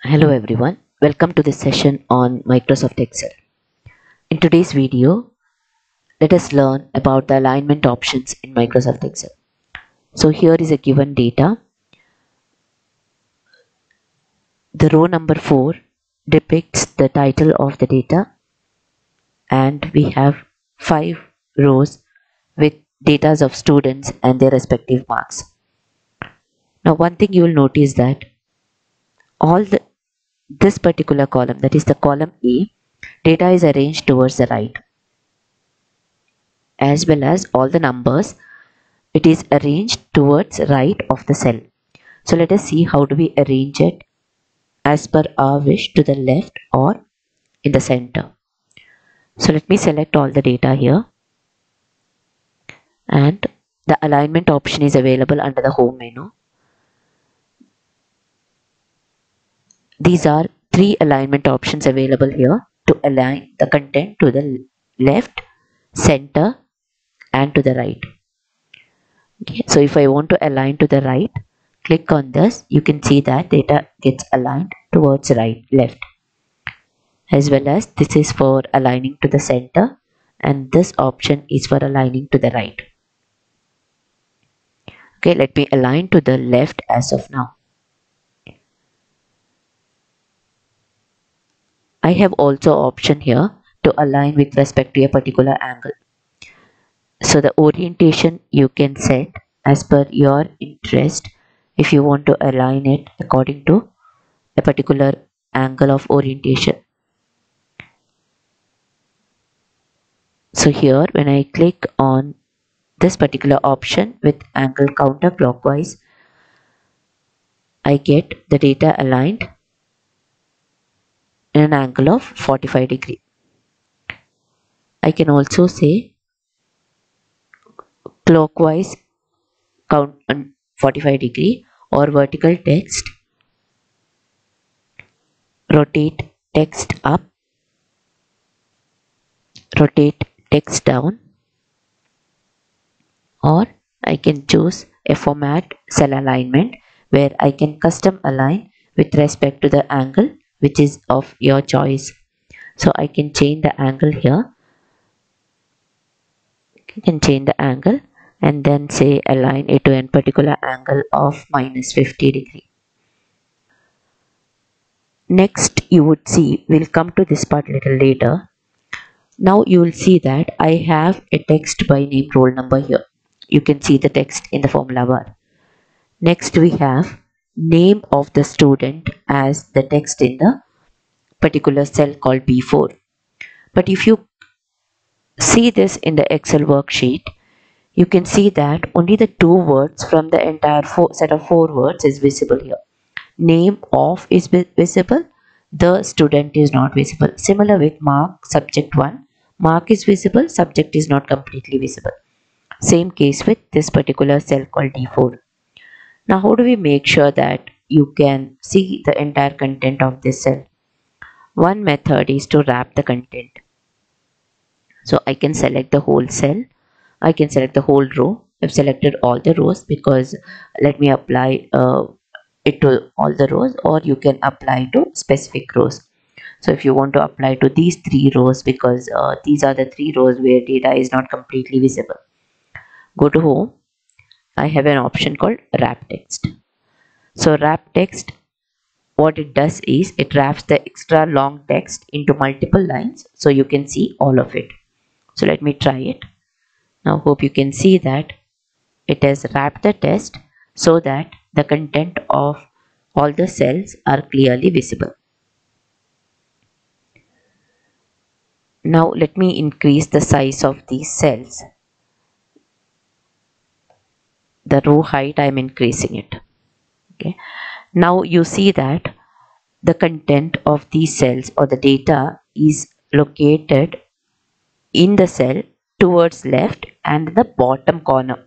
Hello everyone, welcome to this session on Microsoft Excel. In today's video, let us learn about the alignment options in Microsoft Excel. So here is a given data. The row number 4 depicts the title of the data and we have 5 rows with data of students and their respective marks. Now one thing you will notice that this particular column, that is the column A, data is arranged towards the right, as well as all the numbers, it is arranged towards right of the cell. So let us see how do we arrange it as per our wish, to the left or in the center. So let me select all the data here, and the alignment option is available under the home menu. These are 3 alignment options available here to align the content to the left, center and to the right. Okay, so if I want to align to the right, click on this, you can see that data gets aligned towards right, left, as well as this is for aligning to the center and this option is for aligning to the right. Okay, let me align to the left as of now. I have also option here to align with respect to a particular angle. So the orientation you can set as per your interest if you want to align it according to a particular angle of orientation. So here when I click on this particular option with angle counterclockwise, I get the data aligned in an angle of 45 degree. I can also say clockwise count 45 degree or vertical text, rotate text up, rotate text down, or I can choose a format cell alignment where I can custom align with respect to the angle which is of your choice. So I can change the angle here. You can change the angle and then say align it to a particular angle of minus 50 degree. Next you would see, we'll come to this part a little later. Now you will see that I have a text by name roll number here. You can see the text in the formula bar. Next we have name of the student as the text in the particular cell called B4. But if you see this in the Excel worksheet, you can see that only the 2 words from the entire set of 4 words is visible here. Name of is visible, the student is not visible. Similar with mark subject 1, mark is visible, subject is not completely visible. Same case with this particular cell called D4. Now how do we make sure that you can see the entire content of this cell? One method is to wrap the content. So I can select the whole cell, I can select the whole row. I've selected all the rows because let me apply it to all the rows, or you can apply to specific rows. So if you want to apply to these 3 rows because these are the 3 rows where data is not completely visible, go to home. I have an option called wrap text. So wrap text, what it does is it wraps the extra long text into multiple lines so you can see all of it. So let me try it. Now hope you can see that it has wrapped the text so that the content of all the cells are clearly visible. Now let me increase the size of these cells. The row height I am increasing it. Okay. Now you see that the content of these cells or the data is located in the cell towards left and the bottom corner.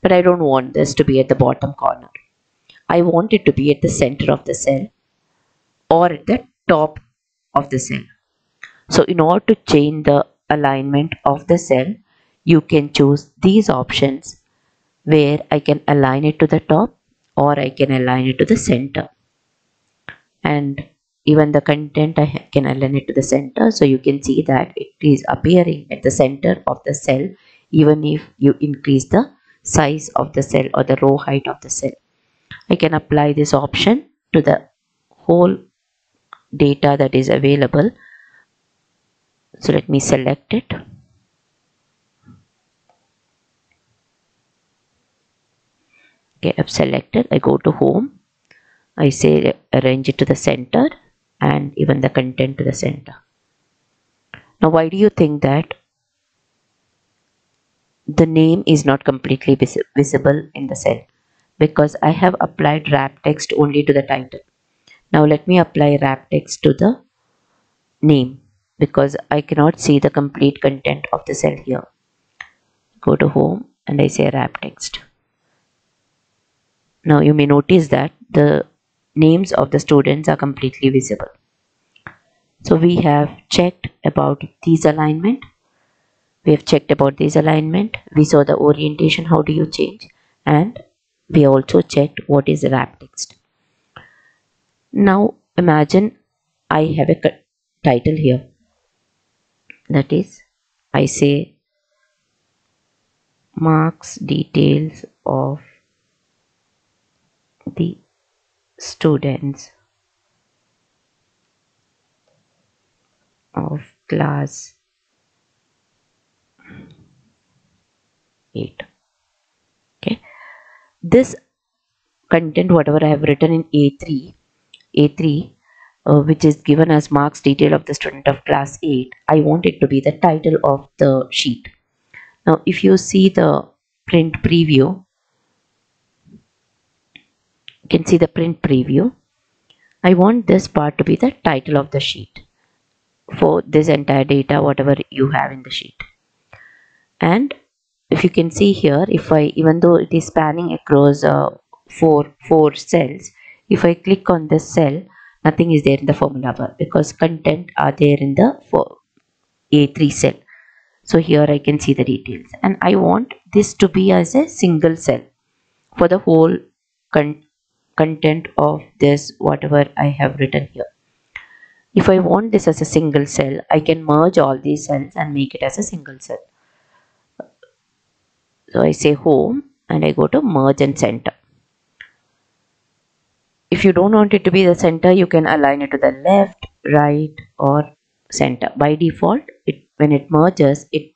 But I don't want this to be at the bottom corner. I want it to be at the center of the cell or at the top of the cell. So in order to change the alignment of the cell, you can choose these options where I can align it to the top or I can align it to the center. and even the content can align it to the center, so you can see that it is appearing at the center of the cell even if you increase the size of the cell or the row height of the cell. I can apply this option to the whole data that is available. So let me select it. Okay, I've selected. I go to home. I say arrange it to the center and even the content to the center. Now, why do you think that the name is not completely visible in the cell? Because I have applied wrap text only to the title. Now let me apply wrap text to the name because I cannot see the complete content of the cell here. Go to home and I say wrap text. Now you may notice that the names of the students are completely visible. So we have checked about these alignment. We have checked about this alignment. We saw the orientation, how do you change, and we also checked what is wrap text. Now imagine I have a title here. That is, I say marks details of the students of class 8. Okay, this content whatever I have written in A3 which is given as marks detail of the student of class 8, I want it to be the title of the sheet. Now if you see the print preview, you can see the print preview. I want this part to be the title of the sheet for this entire data whatever you have in the sheet. And if you can see here, if I, even though it is spanning across four cells, if I click on this cell, nothing is there in the formula bar because content are there in the A3 cell. So here I can see the details, and I want this to be as a single cell for the whole content of this whatever I have written here. If I want this as a single cell, I can merge all these cells and make it as a single cell. So I say home and I go to merge and center. If you don't want it to be the center, you can align it to the left, right, or center. By default, when it merges, it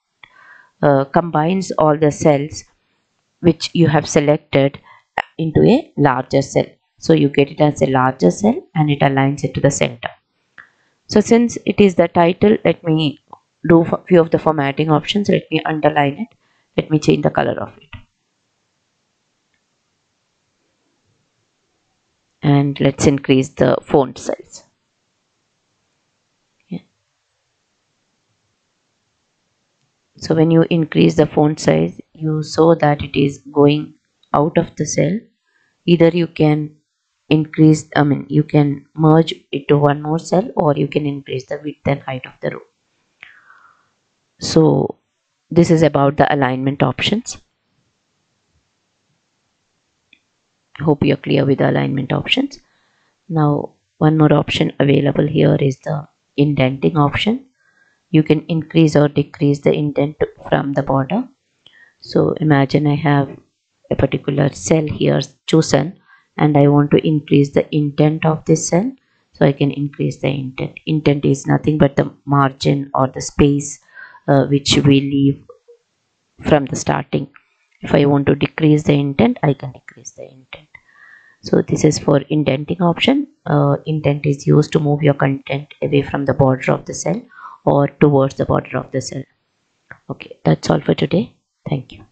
combines all the cells which you have selected into a larger cell. So you get it as a larger cell and it aligns it to the center. So since it is the title, let me do a few of the formatting options. Let me underline it. Let me change the color of it. And let's increase the font size. Yeah. So when you increase the font size, you saw that it is going out of the cell. Either you can increase, you can merge it to one more cell, or you can increase the width and height of the row. So this is about the alignment options. Hope you're clear with the alignment options. Now one more option available here is the indenting option. You can increase or decrease the indent from the border. So imagine I have a particular cell here chosen and I want to increase the indent of this cell. So I can increase the indent. Indent is nothing but the margin or the space which we leave from the starting. If I want to decrease the indent, I can decrease the indent. So this is for indenting option. Indent is used to move your content away from the border of the cell or towards the border of the cell. Okay, that's all for today. Thank you.